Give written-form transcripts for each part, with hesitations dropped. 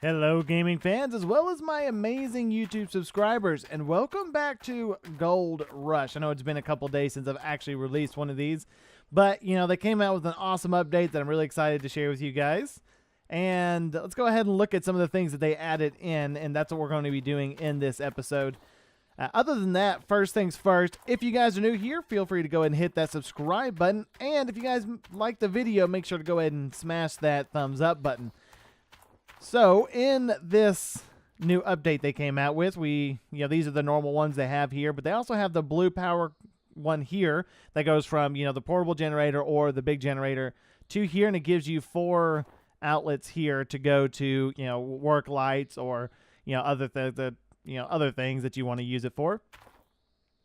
Hello gaming fans as well as my amazing YouTube subscribers, and welcome back to Gold Rush. I know it's been a couple days since I've actually released one of these, but they came out with an awesome update that I'm really excited to share with you guys. And let's go ahead and look at some of the things that they added in, and that's what we're going to be doing in this episode. Other than that, first things first, if you guys are new here, feel free to go ahead and hit that subscribe button, and if you guys like the video, make sure to go ahead and smash that thumbs up button. So in this new update they came out with, these are the normal ones they have here, but they also have the blue power one here that goes from, the portable generator or the big generator to here, and it gives you 4 outlets here to go to, work lights or, other things that you want to use it for.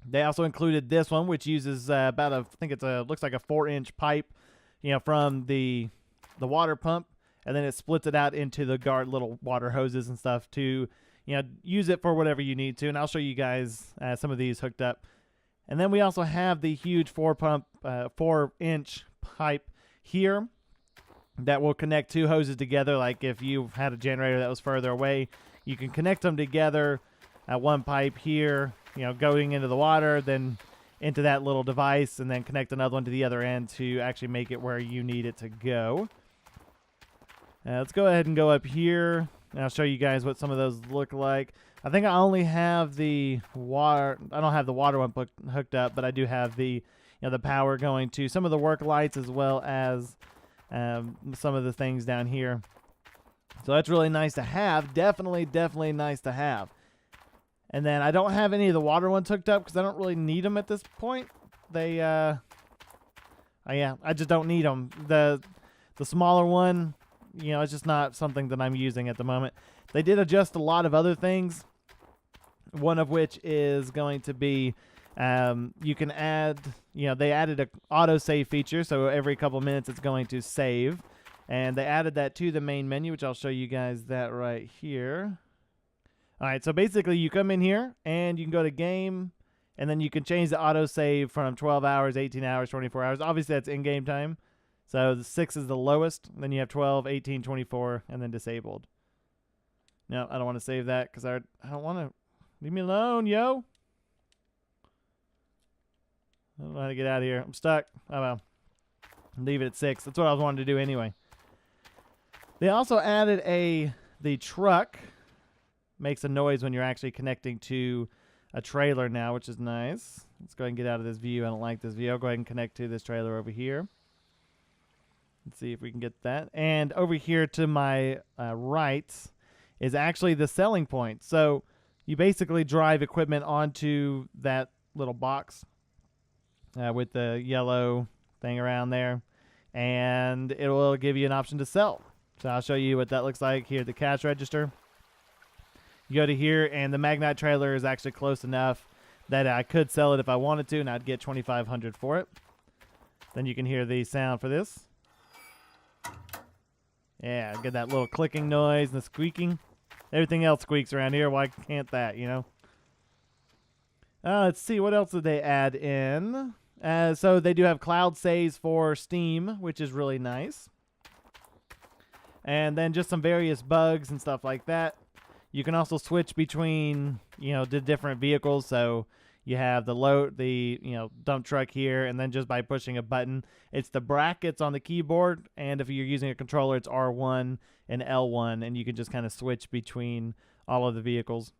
They also included this one, which uses looks like a 4-inch pipe, from the water pump. And then it splits it out into the little water hoses and stuff to, use it for whatever you need to. And I'll show you guys some of these hooked up. And then we also have the huge 4-inch pipe here that will connect 2 hoses together. Like if you had a generator that was further away, you can connect them together. One pipe here, going into the water, then into that little device, and then connect another one to the other end to actually make it where you need it to go. Let's go ahead and go up here, and I'll show you guys what some of those look like. I think I only have the water. I don't have the water one hooked up, but I do have the, the power going to some of the work lights as well as some of the things down here. So that's really nice to have. Definitely nice to have. And then I don't have any of the water ones hooked up because I don't really need them at this point. I just don't need them. The smaller one, it's just not something that I'm using at the moment. They did adjust a lot of other things, one of which is going to be you can add, they added an autosave feature, so every couple minutes it's going to save. And they added that to the main menu, which I'll show you guys that right here. All right, so basically you come in here and you can go to game, and then you can change the autosave from 12 hours, 18 hours, 24 hours. Obviously that's in-game time. So the 6 is the lowest, then you have 12, 18, 24, and then disabled. No, I don't want to save that because I don't want to. Leave me alone, yo. I don't know how to get out of here. I'm stuck. Oh well. Leave it at 6. That's what I was wanting to do anyway. They also added the truck. Makes a noise when you're actually connecting to a trailer now, which is nice. Let's go ahead and get out of this view. I don't like this view. I'll go ahead and connect to this trailer over here. Let's see if we can get that. And over here to my right is actually the selling point. So you basically drive equipment onto that little box with the yellow thing around there, and it will give you an option to sell. So I'll show you what that looks like here at the cash register. You go to here, and the Magnite trailer is actually close enough that I could sell it if I wanted to, and I'd get $2,500 for it. Then you can hear the sound for this. Yeah, get that little clicking noise and the squeaking. Everything else squeaks around here. Why can't that, Let's see. What else did they add in? So they do have cloud saves for Steam, which is really nice. And then just some various bugs and stuff like that. You can also switch between, the different vehicles. So you have the dump truck here, and then just by pushing a button, it's the brackets on the keyboard, and if you're using a controller, it's R1 and L1, and you can just kind of switch between all of the vehicles.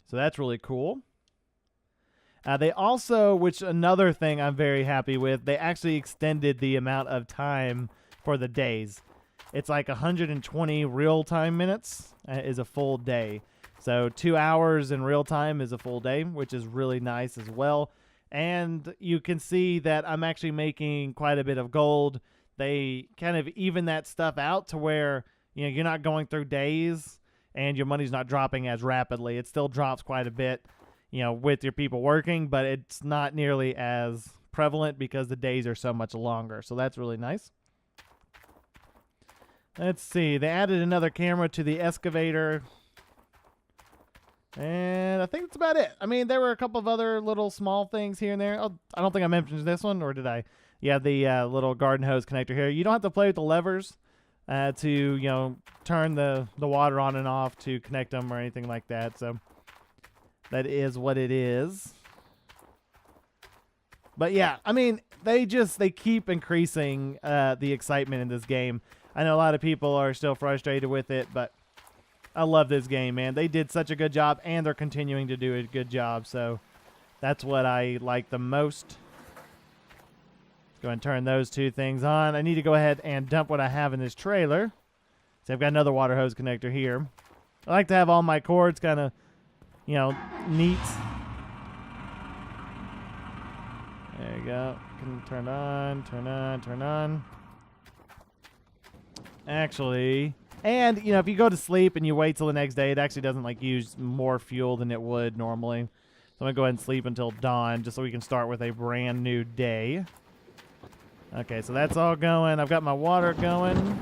So that's really cool. They also, which another thing I'm very happy with, they actually extended the amount of time for the days. It's like 120 real-time minutes is a full day. So 2 hours in real time is a full day, which is really nice as well. And you can see that I'm actually making quite a bit of gold. They kind of even that stuff out to where, you're not going through days and your money's not dropping as rapidly. It still drops quite a bit, with your people working, but it's not nearly as prevalent because the days are so much longer. So that's really nice. Let's see. They added another camera to the excavator. And I think that's about it. I mean, there were a couple of other little small things here and there. I don't think I mentioned this one, or did I? Yeah, the little garden hose connector here. You don't have to play with the levers. to, you know, turn the water on and off to connect them or anything like that. So that is what it is. But yeah, I mean, they keep increasing the excitement in this game. I know a lot of people are still frustrated with it, but I love this game, man. They did such a good job, and they're continuing to do a good job. So that's what I like the most. Go ahead and turn those two things on. I need to go ahead and dump what I have in this trailer. So I've got another water hose connector here. I like to have all my cords kind of, you know, neat. There you go. Can turn on, turn on, turn on. Actually, and, you know, if you go to sleep and you wait till the next day, it actually doesn't, like, use more fuel than it would normally. So I'm going to go ahead and sleep until dawn just so we can start with a brand new day. Okay, so that's all going. I've got my water going.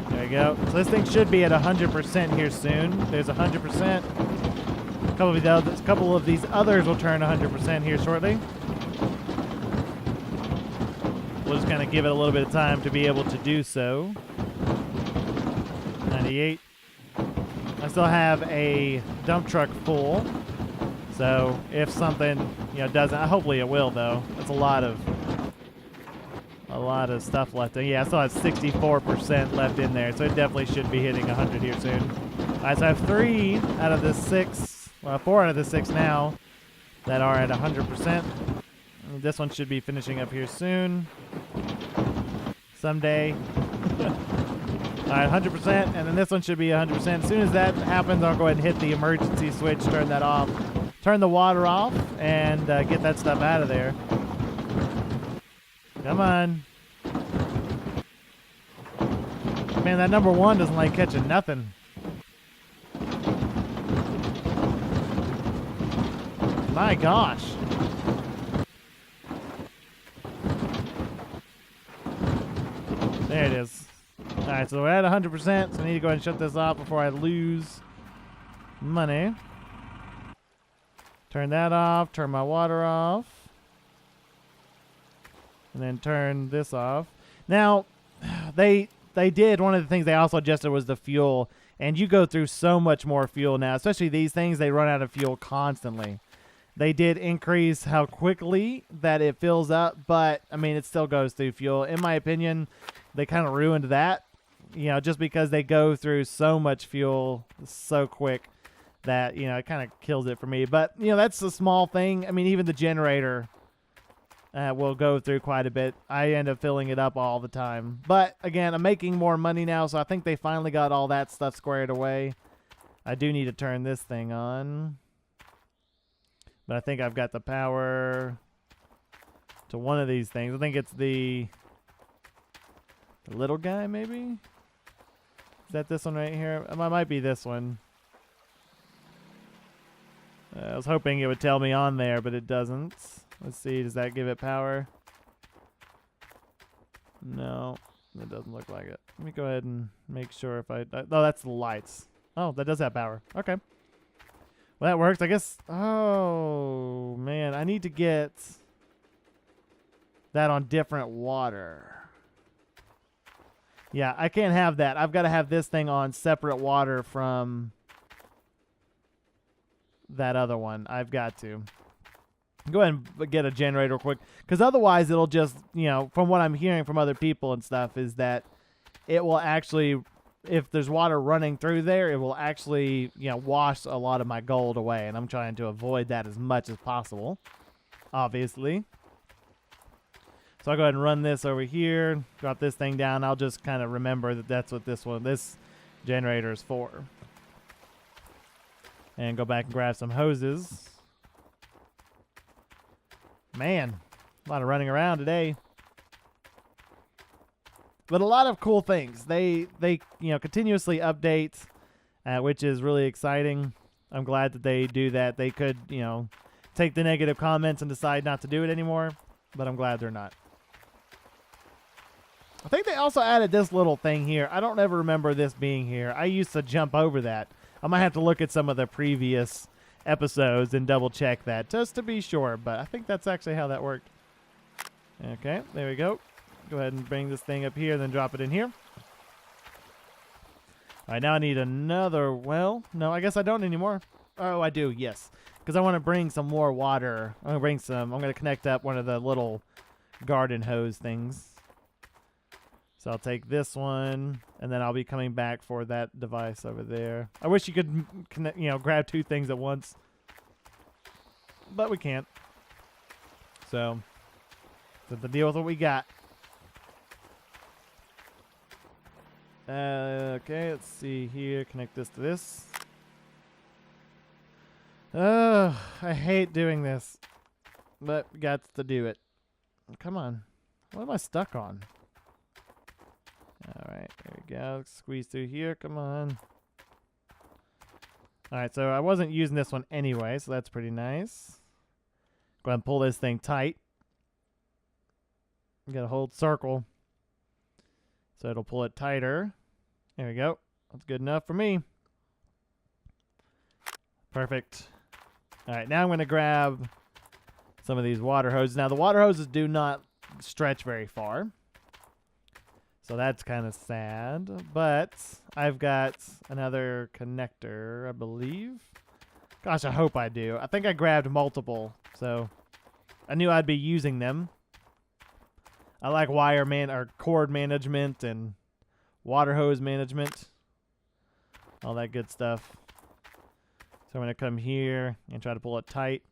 There you go. So this thing should be at 100% here soon. There's 100%. A couple of these others will turn 100% here shortly. We'll just kind of give it a little bit of time to be able to do so. 98. I still have a dump truck full. So if something, you know, doesn't, hopefully it will though. That's a lot of stuff left. Yeah, I still have 64% left in there, so it definitely should be hitting 100 here soon. All right, so I have 3 out of the 6, well, 4 out of the 6 now that are at 100%. This one should be finishing up here soon. Someday. All right, 100%, and then this one should be 100%. As soon as that happens, I'll go ahead and hit the emergency switch, turn that off, turn the water off, and get that stuff out of there. Come on. Man, that number 1 doesn't like catching nothing. My gosh. There it is. All right, so we're at 100%, so I need to go ahead and shut this off before I lose money. Turn that off, turn my water off. And then turn this off. Now, they did, one of the things they also adjusted was the fuel. And you go through so much more fuel now, especially these things, they run out of fuel constantly. They did increase how quickly that it fills up, but, I mean, it still goes through fuel. In my opinion, they kind of ruined that, you know, just because they go through so much fuel so quick that, you know, it kind of kills it for me. But, you know, that's a small thing. I mean, even the generator will go through quite a bit. I end up filling it up all the time. But, again, I'm making more money now, so I think they finally got all that stuff squared away. I do need to turn this thing on. But I think I've got the power to one of these things. I think it's the little guy, maybe? Is that this one right here? It might be this one. I was hoping it would tell me on there, but it doesn't. Let's see, does that give it power? No, it doesn't look like it. Let me go ahead and make sure if oh, that's the lights. Oh, that does have power. Okay. Well, that works, I guess. Oh, man, I need to get that on different water. Yeah, I can't have that. I've got to have this thing on separate water from that other one. I've got to. Go ahead and get a generator real quick, because otherwise it'll just, you know, from what I'm hearing from other people and stuff, is that it will actually, if there's water running through there, it will actually, you know, wash a lot of my gold away, and I'm trying to avoid that as much as possible, obviously. So I'll go ahead and run this over here, drop this thing down. I'll just kind of remember that that's what this generator is for. And go back and grab some hoses. Man, a lot of running around today. But a lot of cool things. They you know, continuously update, which is really exciting. I'm glad that they do that. They could, you know, take the negative comments and decide not to do it anymore, but I'm glad they're not. I think they also added this little thing here. I don't ever remember this being here. I used to jump over that. I might have to look at some of the previous episodes and double check that just to be sure, but I think that's actually how that worked. Okay, there we go. Go ahead and bring this thing up here, then drop it in here. All right, now I need another well. No, I guess I don't anymore. Oh, I do, yes. Because I want to bring some more water. I'm going to connect up one of the little garden hose things. So I'll take this one, and then I'll be coming back for that device over there. I wish you could connect, grab two things at once. But we can't. So, have to deal with what we got. Okay, let's see here. Connect this to this. Oh, I hate doing this. But got to do it. Come on. What am I stuck on? Alright, there we go. Squeeze through here. Come on. Alright, so I wasn't using this one anyway, so that's pretty nice. Go ahead and pull this thing tight. You gotta hold circle. So it'll pull it tighter. There we go. That's good enough for me. Perfect. Alright, now I'm going to grab some of these water hoses. Now, the water hoses do not stretch very far. So that's kind of sad. But I've got another connector, I believe. Gosh, I hope I do. I think I grabbed multiple. So I knew I'd be using them. I like cord management and water hose management. All that good stuff. So I'm going to come here and try to pull it tight.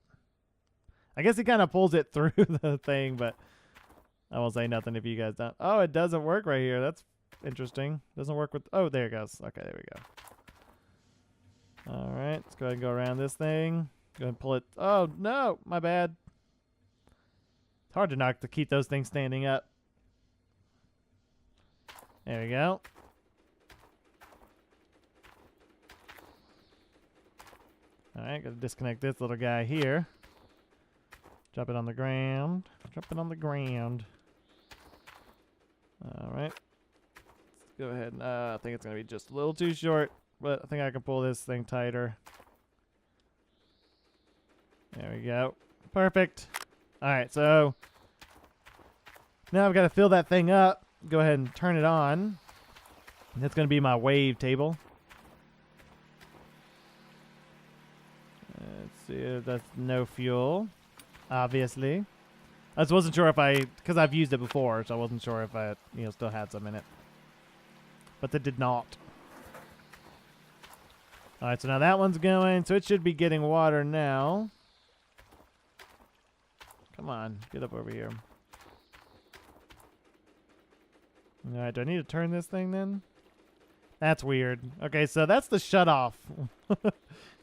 I guess it kind of pulls it through the thing, but I won't say nothing if you guys don't. Oh, it doesn't work right here. That's interesting. Doesn't work with... Oh, there it goes. Okay, there we go. All right, let's go ahead and go around this thing. Go ahead and pull it. Oh, no, my bad. It's hard to keep those things standing up. There we go. All right, gotta disconnect this little guy here. Drop it on the ground. Drop it on the ground. All right. Let's go ahead and I think it's gonna be just a little too short, but I think I can pull this thing tighter. There we go. Perfect. All right, so now I've got to fill that thing up. Go ahead and turn it on. That's going to be my wave table. Let's see. That's no fuel, obviously. I just wasn't sure because I've used it before, so I wasn't sure if I, still had some in it. But it did not. All right, so now that one's going, so it should be getting water now. Come on, get up over here. All right, do I need to turn this thing then? That's weird. Okay, so that's the shut off. So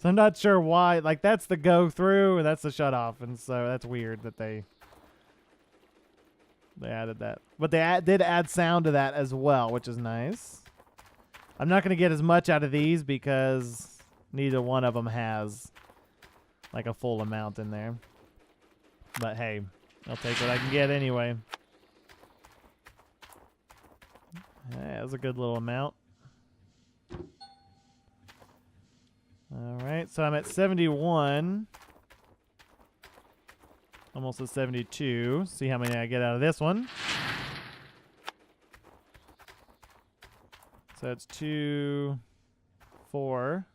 I'm not sure why. Like, that's the go through, and that's the shut off. And so that's weird that they added that. But they did add sound to that as well, which is nice. I'm not going to get as much out of these because neither one of them has like a full amount in there. But hey, I'll take what I can get anyway. Yeah, that's a good little amount. All right, so I'm at 71. Almost at 72. See how many I get out of this one. So that's 2, 4,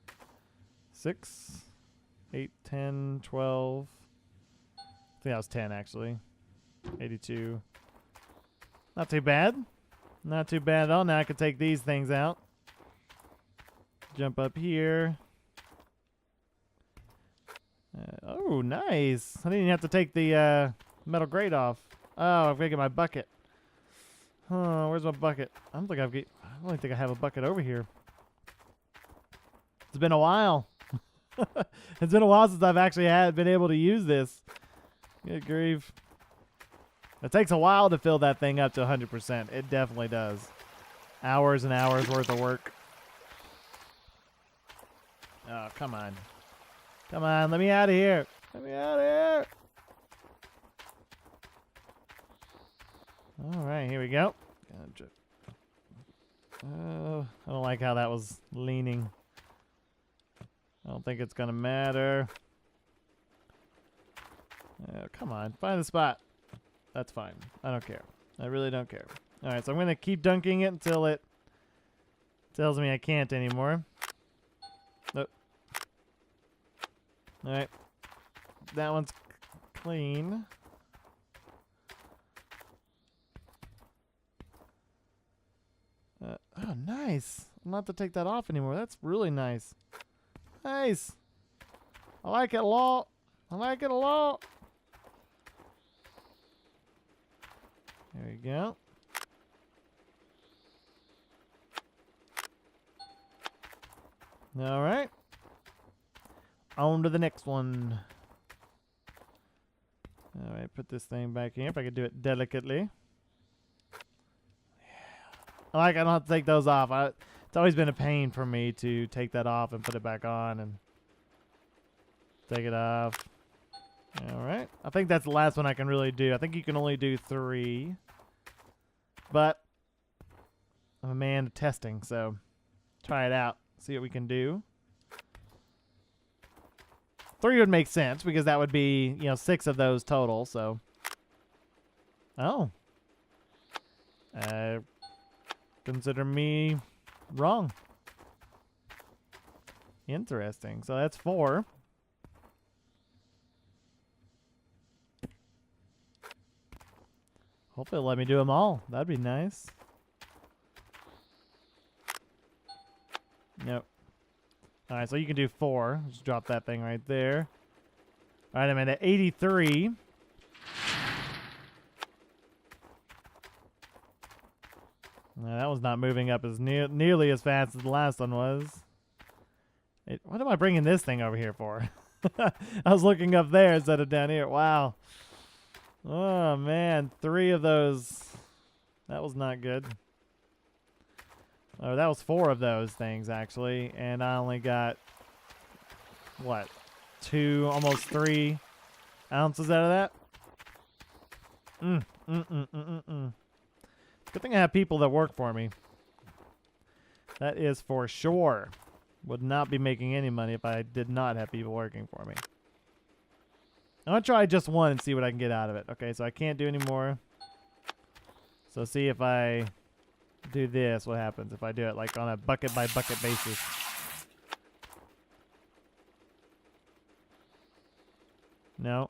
6, 8, 10, 12. I think that was 10 actually. 82. Not too bad. Not too bad at all. Now I can take these things out. Jump up here. Oh, nice. I didn't even have to take the metal grate off. Oh, I've got to get my bucket. Oh, where's my bucket? I don't think I have a bucket over here. It's been a while. It's been a while since I've actually been able to use this. Good grief. It takes a while to fill that thing up to 100%. It definitely does. Hours and hours worth of work. Oh, come on. Come on, let me out of here. Let me out of here. All right, here we go. Oh, I don't like how that was leaning. I don't think it's going to matter. Oh, come on, find the spot. That's fine. I don't care. I really don't care. All right, so I'm going to keep dunking it until it Tells me I can't anymore. Nope. Alright. That one's clean. Oh, nice. I'm not to take that off anymore. That's really nice. Nice. I like it a lot. I like it a lot. There we go. All right. On to the next one. All right, put this thing back in if I could do it delicately. I don't have to take those off. It's always been a pain for me to take that off and put it back on and take it off. All right. I think that's the last one I can really do. I think you can only do 3. But I'm a man of testing, so try it out. See what we can do. 3 would make sense because that would be, 6 of those total, so. Oh. Consider me wrong. Interesting. So that's 4. Hopefully it'll let me do them all. That'd be nice. Nope. Alright, so you can do 4. Just drop that thing right there. Alright, I'm at 83. No, that one's not moving up as nearly as fast as the last one was. What am I bringing this thing over here for? I was looking up there instead of down here. Wow. Oh, man. 3 of those. That was not good. Oh, that was 4 of those things, actually. And I only got, what, 2, almost 3 ounces out of that? Good thing I have people that work for me. That is for sure. Would not be making any money if I did not have people working for me. I'm going to try just one and see what I can get out of it. Okay, so I can't do any more. So see if I do this, what happens if I do it like on a bucket by bucket basis. No.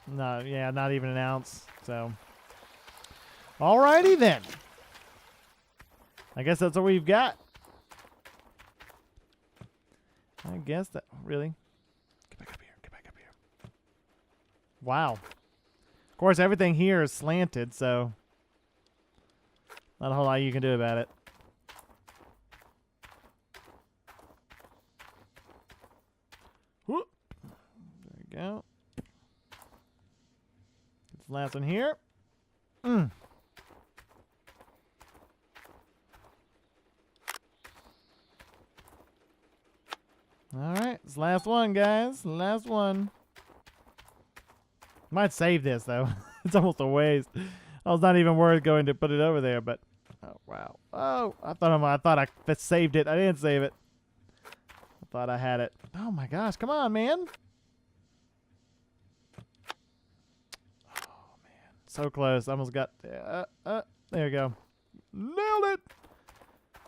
No, yeah, not even an ounce. So, alrighty then. I guess that's what we've got. I guess that really. Get back up here. Get back up here. Wow. Of course, everything here is slanted, so not a whole lot you can do about it. Whoop. There we go. This last one here. All right, this last one, guys. Last one. Might save this though. It's almost a waste. I was not even worth going to put it over there, but oh wow. Oh, I thought I saved it. I didn't save it. I thought I had it. Oh my gosh! Come on, man. Oh man, so close. Almost got. There we go. Nailed it.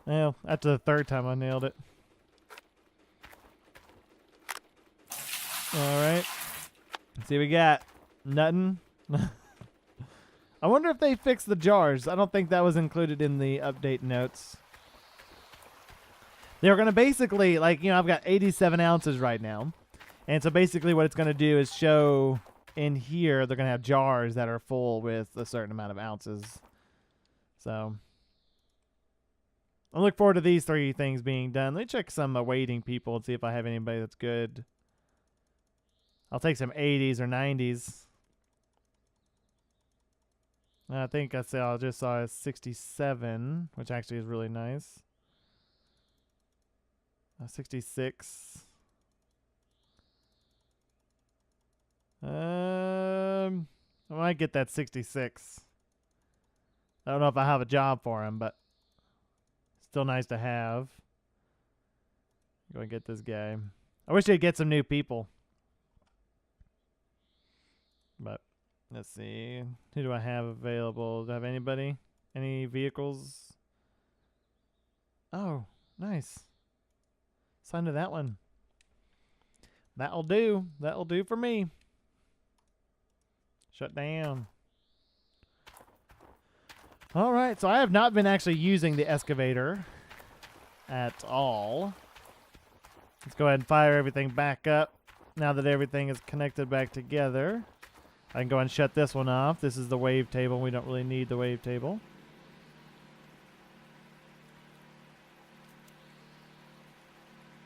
Well, after the 3rd time I nailed it. All right. Let's see what we got. Nothing. I wonder if they fixed the jars. I don't think that was included in the update notes. They were going to basically, like, I've got 87 ounces right now. And so basically what it's going to do is show in here, they're going to have jars that are full with a certain amount of ounces. So I look forward to these 3 things being done. Let me check some waiting people and see if I have anybody that's good. I'll take some 80s or 90s. I think I just saw a 67, which actually is really nice. 66. I might get that 66. I don't know if I have a job for him, but still nice to have. Go and get this guy. I wish they'd get some new people. But let's see. Who do I have available? Do I have anybody? Any vehicles? Oh, nice. Sign to that one. That'll do. That'll do for me. Shut down. All right, so I have not been actually using the excavator at all. Let's go ahead and fire everything back up. Now that everything is connected back together, I can go ahead and shut this one off. This is the wave table. We don't really need the wave table.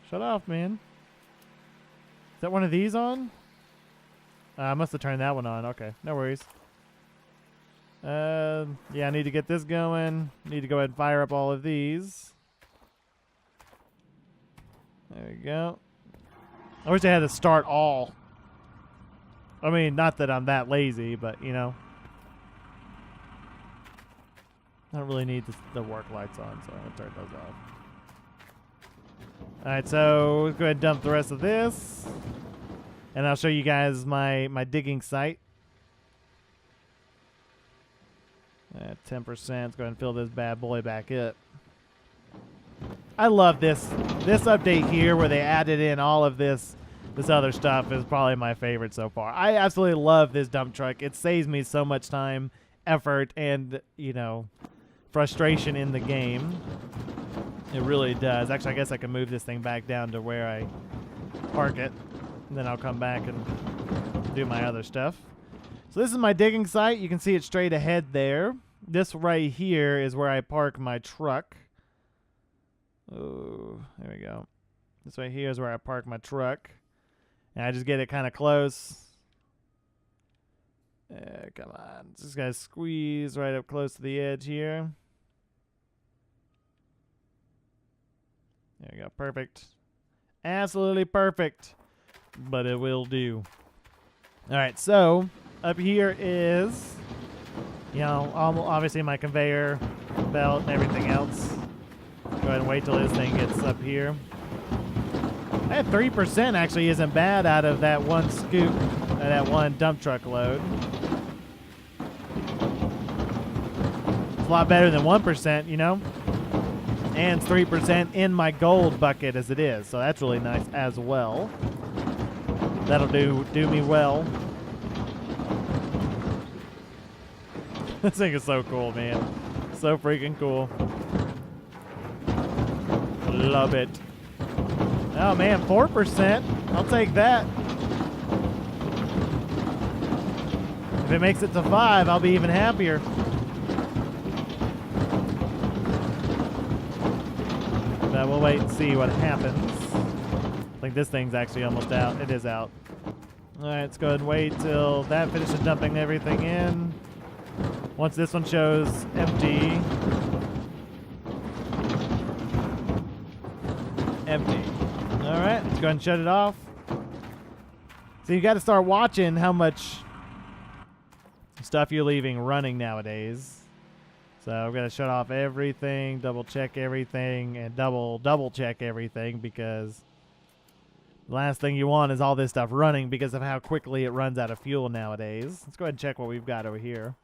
Shut off, man. Is that one of these on? I must have turned that one on. Okay, no worries. Yeah, I need to get this going. Need to go ahead and fire up all of these. There we go. I wish I had to start all. I mean, not that I'm that lazy, but, you know. I don't really need the work lights on, so I'll turn those off. Alright, so let's go ahead and dump the rest of this. And I'll show you guys my digging site. 10%. Let's go ahead and fill this bad boy back up. I love this update here where they added in all of this other stuff is probably my favorite so far. I absolutely love this dump truck. It saves me so much time, effort, and, you know, frustration in the game. It really does. Actually, I guess I can move this thing back down to where I park it. And then I'll come back and do my other stuff. So this is my digging site. You can see it straight ahead there. This right here is where I park my truck. Oh, there we go. This right here is where I park my truck. And I just get it kind of close. Come on. Just gotta squeeze right up close to the edge here. There we go. Perfect. Absolutely perfect. But it will do. Alright, so up here is, you know, obviously my conveyor belt and everything else. Go ahead and wait till this thing gets up here. That 3% actually isn't bad out of that one scoop, that one dump truck load. It's a lot better than 1%, you know? And it's 3% in my gold bucket as it is, so that's really nice as well. That'll do me well. This thing is so cool, man. So freaking cool. Love it. Oh man, 4%. I'll take that. If it makes it to 5, I'll be even happier. But we'll wait and see what happens. I think this thing's actually almost out. It is out. Alright, let's go ahead and wait till that finishes dumping everything in. Once this one shows empty. Empty. Alright, let's go ahead and shut it off. So you got to start watching how much stuff you're leaving running nowadays. So I'm going to shut off everything, double check everything, and double check everything, because the last thing you want is all this stuff running because of how quickly it runs out of fuel nowadays. Let's go ahead and check what we've got over here.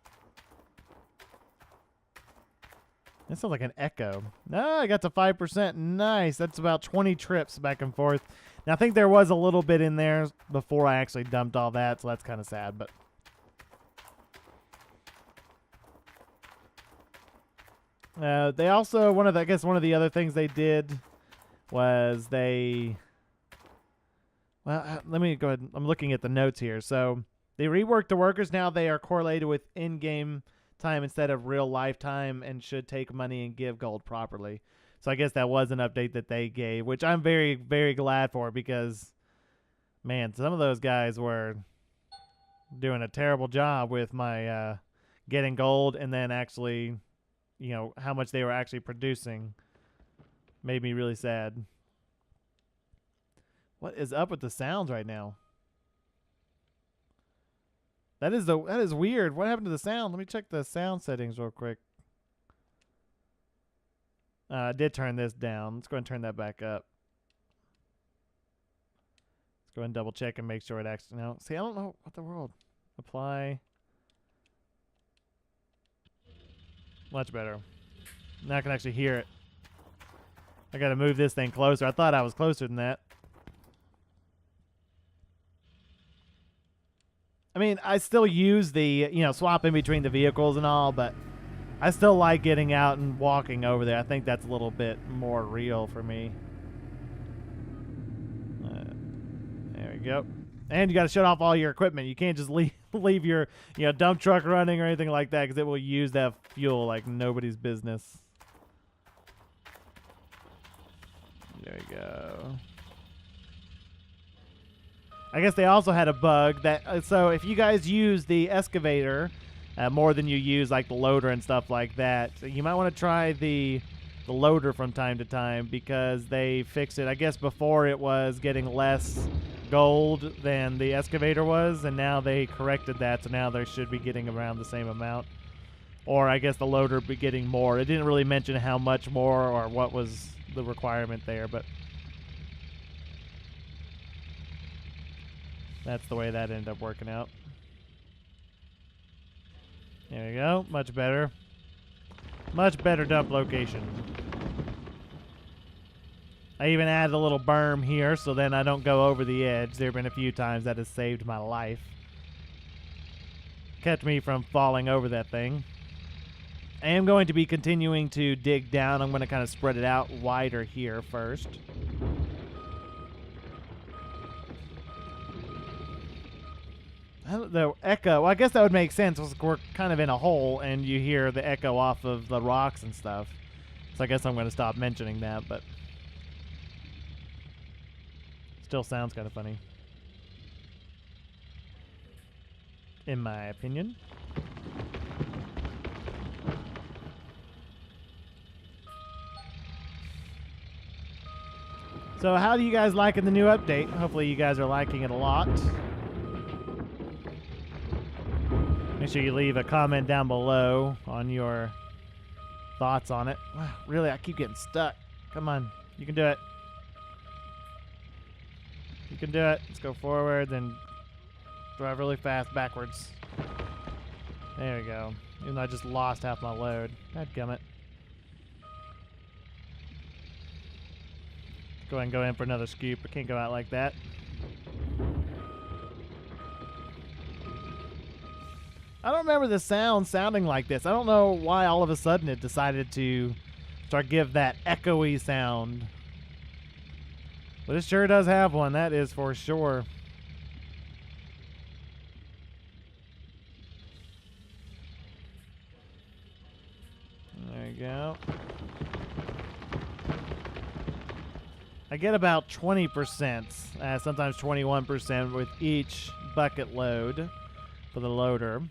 That sounds like an echo. No, I got to 5%. Nice. That's about 20 trips back and forth. Now, I think there was a little bit in there before I actually dumped all that, so that's kind of sad, but they also, I guess one of the other things they did was they, well, let me go ahead. I'm looking at the notes here. So they reworked the workers. Now they are correlated with in-game time instead of real lifetime, and should take money and give gold properly. So I guess that was an update that they gave, which I'm very, very glad for, because, man, some of those guys were doing a terrible job with my getting gold, and then actually, you know, how much they were actually producing made me really sad. What is up with the sounds right now? That is weird. What happened to the sound? Let me check the sound settings real quick. I did turn this down. Let's go ahead and turn that back up. Let's go ahead and double check and make sure it actually, no. See, I don't know what the world. Apply. Much better. Now I can actually hear it. I gotta move this thing closer. I thought I was closer than that. I mean, I still use the, swap in between the vehicles and all, but I still like getting out and walking over there. I think that's a little bit more real for me. There we go. And you got to shut off all your equipment. You can't just leave your dump truck running or anything like that, because it will use that fuel like nobody's business. There we go. I guess they also had a bug that, so if you guys use the excavator more than you use like the loader and stuff like that, you might want to try the loader from time to time, because they fixed it. I guess before it was getting less gold than the excavator was, and now they corrected that, so now they should be getting around the same amount. Or I guess the loader be getting more. It didn't really mention how much more or what was the requirement there, but that's the way that ended up working out. There we go. Much better. Much better dump location. I even added a little berm here so then I don't go over the edge. There have been a few times that has saved my life. Kept me from falling over that thing. I am going to be continuing to dig down. I'm going to kind of spread it out wider here first. The echo, well, I guess that would make sense. We're kind of in a hole and you hear the echo off of the rocks and stuff. So I guess I'm going to stop mentioning that, but still sounds kind of funny, in my opinion. So how do you guys liking the new update? Hopefully you guys are liking it a lot. Make sure you leave a comment down below on your thoughts on it. Wow, really, I keep getting stuck. Come on, you can do it. You can do it. Let's go forward, then drive really fast backwards. There we go. Even though I just lost half my load. Dadgummit. Go ahead and go in for another scoop. I can't go out like that. I don't remember the sound sounding like this. I don't know why all of a sudden it decided to start give that echoey sound. But it sure does have one, that is for sure. There you go. I get about 20%, sometimes 21% with each bucket load for the loader.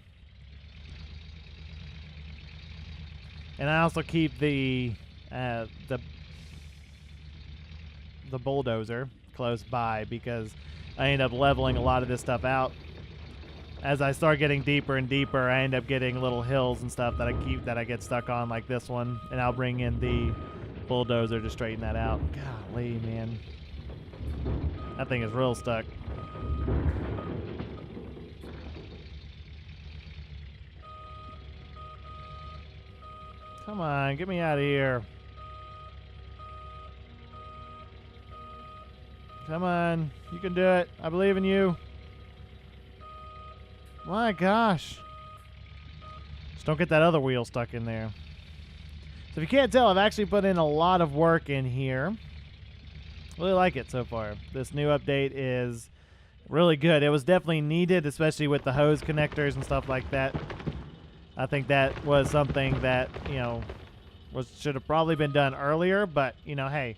And I also keep the bulldozer close by, because I end up leveling a lot of this stuff out. As I start getting deeper and deeper, I end up getting little hills and stuff that I get stuck on, like this one, and I'll bring in the bulldozer to straighten that out. Golly, man. That thing is real stuck. Come on, get me out of here. Come on, you can do it. I believe in you. My gosh. Just don't get that other wheel stuck in there. So if you can't tell, I've actually put in a lot of work in here. Really like it so far. This new update is really good. It was definitely needed, especially with the hose connectors and stuff like that. I think that was something that, should have probably been done earlier, but, hey,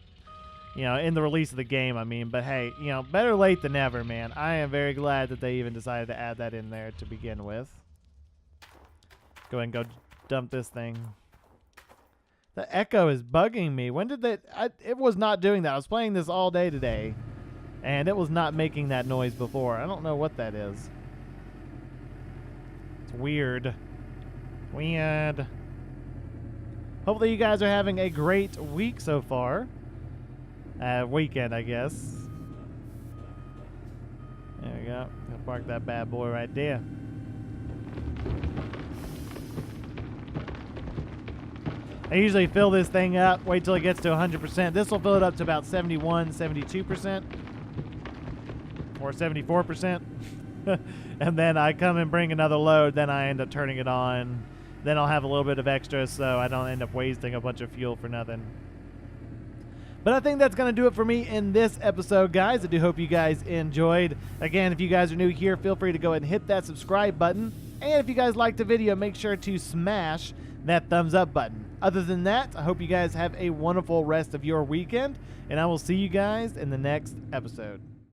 in the release of the game, I mean, but hey, better late than never, man. I am very glad that they even decided to add that in there to begin with. Go ahead and go dump this thing. The echo is bugging me. When did that? It was not doing that. I was playing this all day today, and it was not making that noise before. I don't know what that is. It's weird. Weird. Hopefully you guys are having a great week so far. Weekend, I guess. There we go. I'll park that bad boy right there. I usually fill this thing up, wait till it gets to 100%. This will fill it up to about 71, 72%, or 74%. And then I come and bring another load, then I end up turning it on. Then I'll have a little bit of extra so I don't end up wasting a bunch of fuel for nothing. But I think that's going to do it for me in this episode, guys. I do hope you guys enjoyed. Again, if you guys are new here, feel free to go ahead and hit that subscribe button. And if you guys liked the video, make sure to smash that thumbs up button. Other than that, I hope you guys have a wonderful rest of your weekend, and I will see you guys in the next episode.